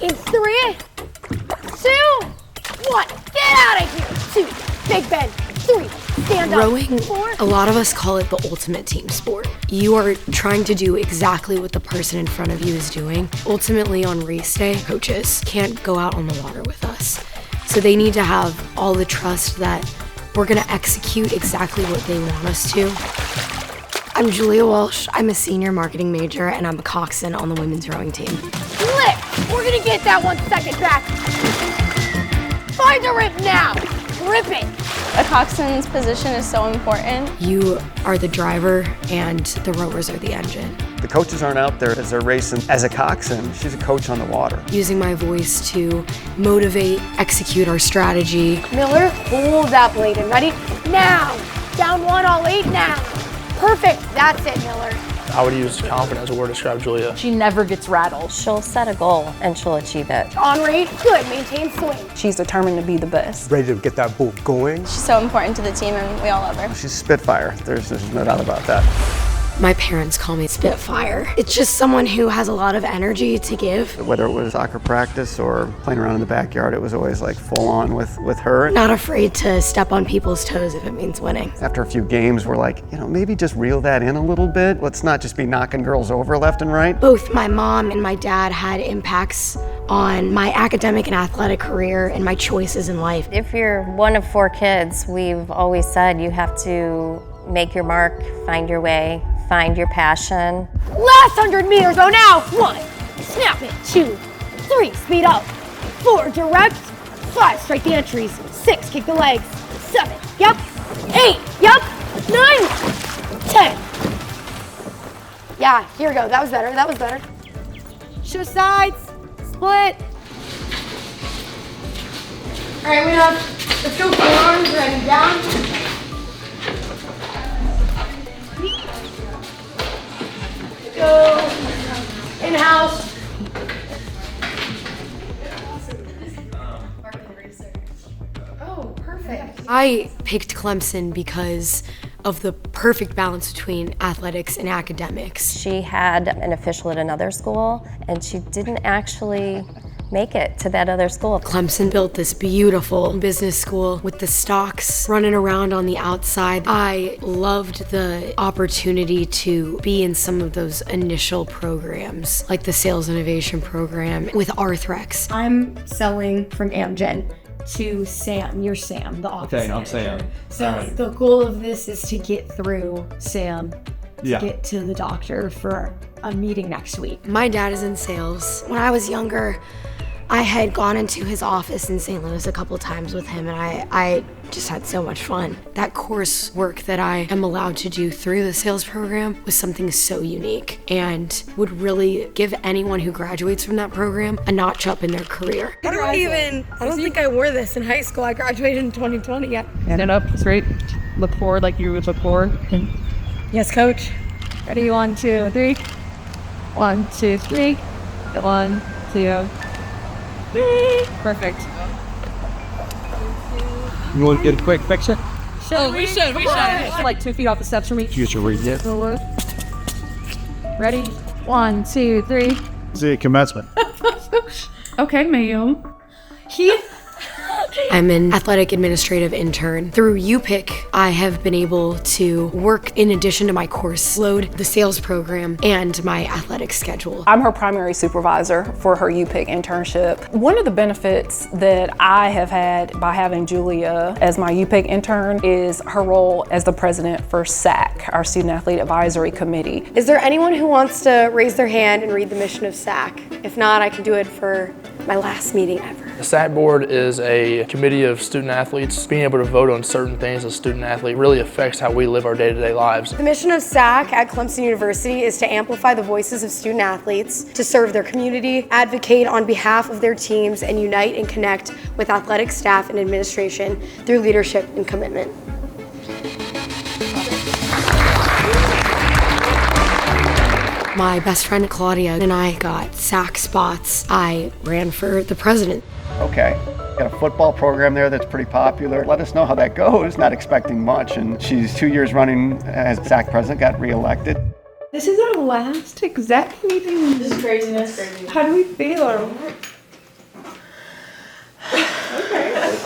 In 3, 2, 1. Get out of here. 2, big bend. 3, stand up. Rowing, 4. a lot of us call it the ultimate team sport. You are trying to do exactly what the person in front of you is doing. Ultimately, on race day, coaches can't go out on the water with us. So they need to have all the trust that we're gonna execute exactly what they want us to. I'm Julia Walsh. I'm a senior marketing major, and I'm a coxswain on the women's rowing team. Flip! We're gonna get that 1 second back. Find a rip now. Rip it. A coxswain's position is so important. You are the driver, and the rowers are the engine. The coaches aren't out there as they're racing. As a coxswain, she's a coach on the water. Using my voice to motivate, execute our strategy. Miller, hold that blade and ready now. Down 1, all 8 now. Perfect. That's it, Miller. I would use confidence as a word to describe Julia. She never gets rattled. She'll set a goal and she'll achieve it. On rate, good. Maintain swing. She's determined to be the best. Ready to get that boat going. She's so important to the team and we all love her. She's a Spitfire. There's no doubt about that. My parents call me Spitfire. It's just someone who has a lot of energy to give. Whether it was soccer practice or playing around in the backyard, it was always like full on with her. Not afraid to step on people's toes if it means winning. After a few games, we're like, maybe just reel that in a little bit. Let's not just be knocking girls over left and right. Both my mom and my dad had impacts on my academic and athletic career and my choices in life. If you're one of 4 kids, we've always said you have to make your mark, find your way, find your passion. Last 100 meters. Oh, now. 1, snap it. 2, 3, speed up. 4, direct. 5, strike the entries. 6, kick the legs. 7, yep. 8, yep. 9, 10. Yeah, here we go. That was better. That was better. Shift sides. Split. All right, we have the 2 forearms ready down. Go in-house. Oh, perfect. I picked Clemson because of the perfect balance between athletics and academics. She had an official at another school and she didn't actually make it to that other school. Clemson built this beautiful business school with the stocks running around on the outside. I loved the opportunity to be in some of those initial programs, like the sales innovation program with Arthrex. I'm selling from Amgen to Sam. You're Sam, the office Okay, I'm manager. Sam. So Right. the goal of this is to get through Sam to get to the doctor for a meeting next week. My dad is in sales. When I was younger, I had gone into his office in St. Louis a couple times with him, and I just had so much fun. That coursework that I am allowed to do through the sales program was something so unique and would really give anyone who graduates from that program a notch up in their career. I don't think I wore this in high school. I graduated in 2020 yet. Stand up straight, look forward like you would look forward. Yes, coach. Ready, 1, 2, 3. 1, 2, 3. 1, 2, 3. Perfect. You want to get a quick picture? We should. Like 2 feet off the steps from me. You get your read yet? Ready? 1, 2, 3. See, commencement. Okay, Mayo. I'm an athletic administrative intern. Through UPIC, I have been able to work in addition to my course load, the sales program, and my athletic schedule. I'm her primary supervisor for her UPIC internship. One of the benefits that I have had by having Julia as my UPIC intern is her role as the president for SAAC, our Student Athlete Advisory Committee. Is there anyone who wants to raise their hand and read the mission of SAAC? If not, I can do it for my last meeting ever. The SAAC board is a committee of student athletes. Being able to vote on certain things as a student athlete really affects how we live our day-to-day lives. The mission of SAAC at Clemson University is to amplify the voices of student athletes, to serve their community, advocate on behalf of their teams, and unite and connect with athletic staff and administration through leadership and commitment. My best friend Claudia and I got SAAC spots. I ran for the president. Okay, got a football program there that's pretty popular. Let us know how that goes. Not expecting much, and she's 2 years running as SAAC president, got reelected. This is our last exec meeting. This is craziness. How do we feel?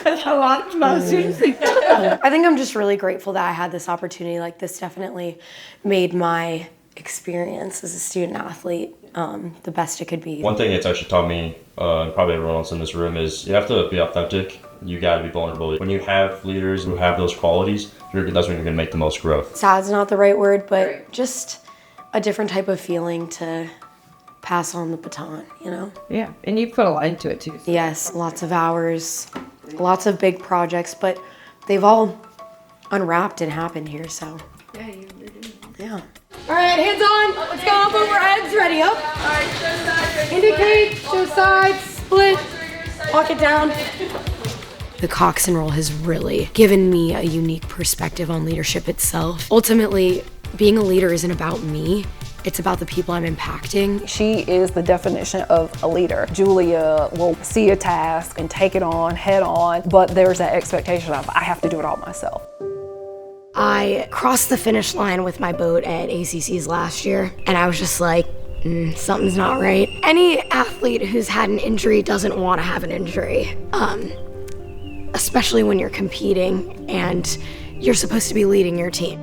That's a lot of seriously. I think I'm just really grateful that I had this opportunity. Like, this definitely made my experience as a student athlete the best it could be. One thing it's actually taught me, and probably everyone else in this room, is you have to be authentic. You gotta be vulnerable. When you have leaders who have those qualities, that's when you're gonna make the most growth. Sad's not the right word, but just a different type of feeling to pass on the baton, you know? Yeah, and you put a lot into it too. Yes, lots of hours, lots of big projects, but they've all unwrapped and happened here, so. Yeah, you did. Yeah. All right, hands on. Let's go up overheads. Ready, up. All right, show sides. Indicate, show sides, split, walk it down. The Coxswain role has really given me a unique perspective on leadership itself. Ultimately, being a leader isn't about me. It's about the people I'm impacting. She is the definition of a leader. Julia will see a task and take it on head on, but there's that expectation of I have to do it all myself. I crossed the finish line with my boat at ACC's last year, and I was just like, something's not right. Any athlete who's had an injury doesn't want to have an injury, especially when you're competing and you're supposed to be leading your team.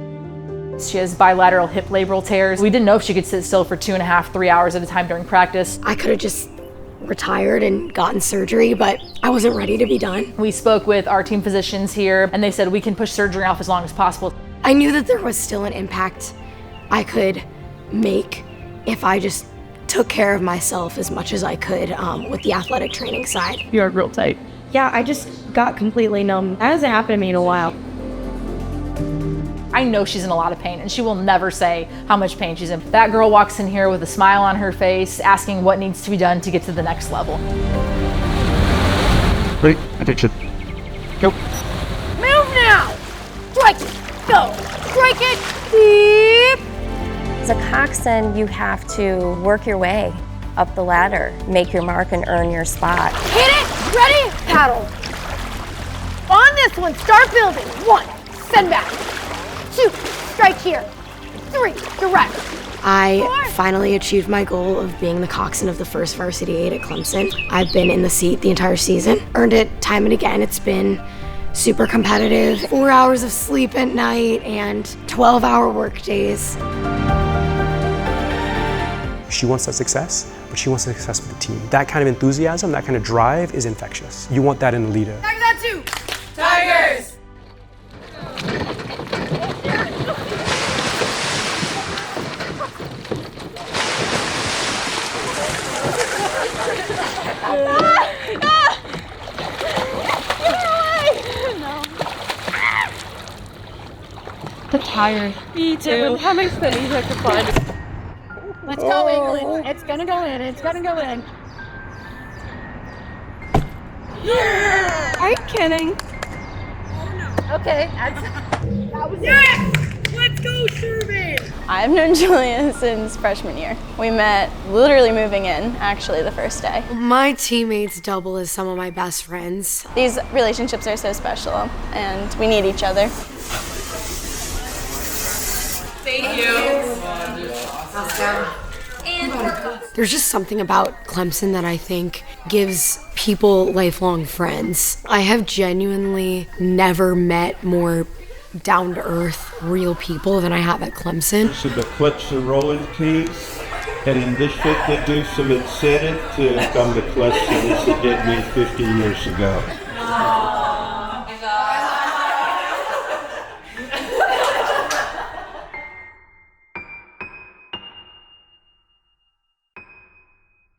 She has bilateral hip labral tears. We didn't know if she could sit still for 2.5, 3 hours at a time during practice. I could have just retired and gotten surgery, but I wasn't ready to be done. We spoke with our team physicians here, and they said we can push surgery off as long as possible. I knew that there was still an impact I could make if I just took care of myself as much as I could with the athletic training side. You're real tight. Yeah, I just got completely numb. That hasn't happened to me in a while. I know she's in a lot of pain, and she will never say how much pain she's in. That girl walks in here with a smile on her face, asking what needs to be done to get to the next level. Great, attention. Go. Move now. Strike it. Go. Strike it. Deep. As a coxswain, you have to work your way up the ladder, make your mark and earn your spot. Hit it. Ready. Paddle. On this one, start building. 1, send back. 2, strike here. 3, direct. I finally achieved my goal of being the coxswain of the first varsity 8 at Clemson. I've been in the seat the entire season, earned it time and again. It's been super competitive, 4 hours of sleep at night and 12-hour work days. She wants that success, but she wants the success with the team. That kind of enthusiasm, that kind of drive is infectious. You want that in a leader. Tigers at 2. Tigers. I'm tired. Me too. How many studies I could find? Let's go, England. It's gonna go in. It's gonna go in. Yeah! Are you kidding? Okay. That was it. Let's go, Sherman. I've known Julia since freshman year. We met literally moving in, actually, the first day. My teammates double as some of my best friends. These relationships are so special, and we need each other. Thank you. There's just something about Clemson that I think gives people lifelong friends. I have genuinely never met more down-to-earth, real people than I have at Clemson. So the Clemson rolling teams, and in this book they do some incentive to come to Clemson as they did me 15 years ago.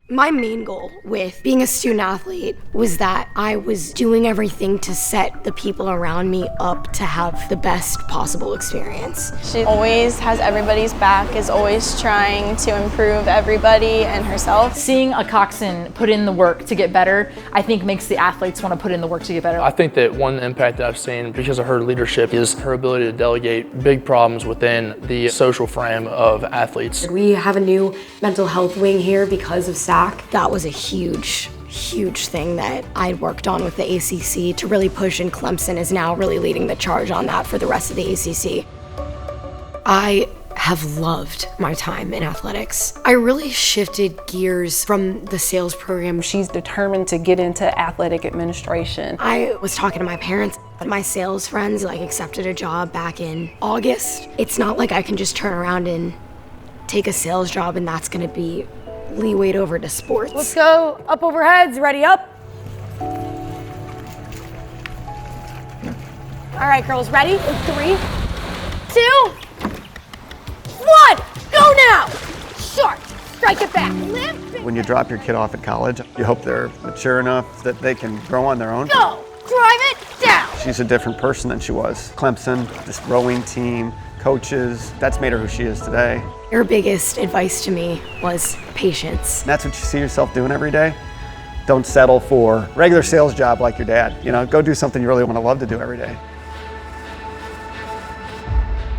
My main goal with being a student athlete was that I was doing everything to set the people around me up to have the best possible experience. She always has everybody's back, is always trying to improve everybody and herself. Seeing a coxswain put in the work to get better, I think makes the athletes want to put in the work to get better. I think that one impact that I've seen because of her leadership is her ability to delegate big problems within the social frame of athletes. We have a new mental health wing here because of SAAC. That was a huge thing that I worked on with the ACC to really push, and Clemson is now really leading the charge on that for the rest of the ACC. I have loved my time in athletics. I really shifted gears from the sales program. She's determined to get into athletic administration. I was talking to my parents. My sales friends accepted a job back in August. It's not like I can just turn around and take a sales job and that's gonna be leewayed over to sports. Let's go up over heads, ready up. All right, girls, ready? In 3, 2, 1, go now! Short, strike it back, lift it. When you drop your kid off at college, you hope they're mature enough that they can grow on their own. Go, drive it down. She's a different person than she was. Clemson, this rowing team, coaches, that's made her who she is today. Her biggest advice to me was patience. And that's what you see yourself doing every day. Don't settle for a regular sales job like your dad. Go do something you really want to love to do every day.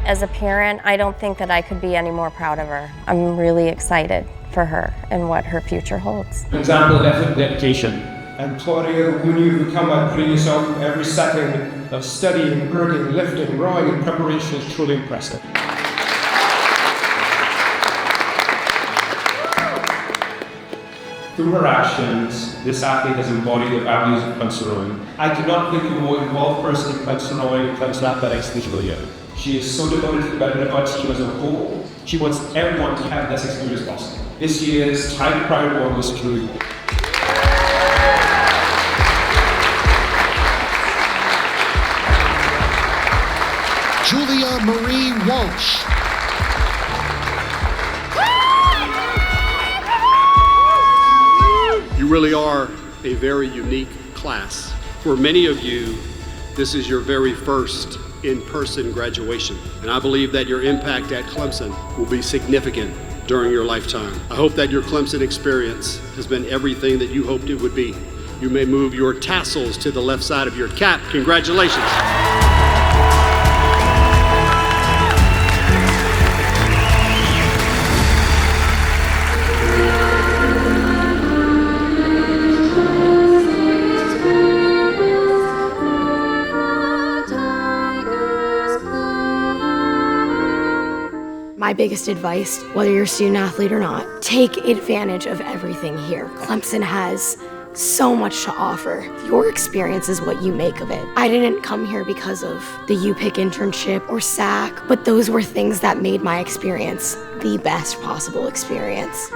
As a parent, I don't think that I could be any more proud of her. I'm really excited for her and what her future holds. Example, effort, dedication. And Claudia, when you become by putting yourself every second of studying, working, lifting, rowing, and preparation is truly impressive. Through her actions, this athlete has embodied the values of Clemson rowing. I cannot think of a more involved person in Clemson rowing and Clemson athletics than Julia. She is so devoted to the betterment of our team as a whole. She wants everyone to have the best experience possible. This year's Tiger Pride Award was truly cool. Julia Marie Walsh. You really are a very unique class. For many of you, this is your very first in-person graduation. And I believe that your impact at Clemson will be significant during your lifetime. I hope that your Clemson experience has been everything that you hoped it would be. You may move your tassels to the left side of your cap. Congratulations. My biggest advice, whether you're a student athlete or not, take advantage of everything here. Clemson has so much to offer. Your experience is what you make of it. I didn't come here because of the UPIC internship or SAAC, but those were things that made my experience the best possible experience.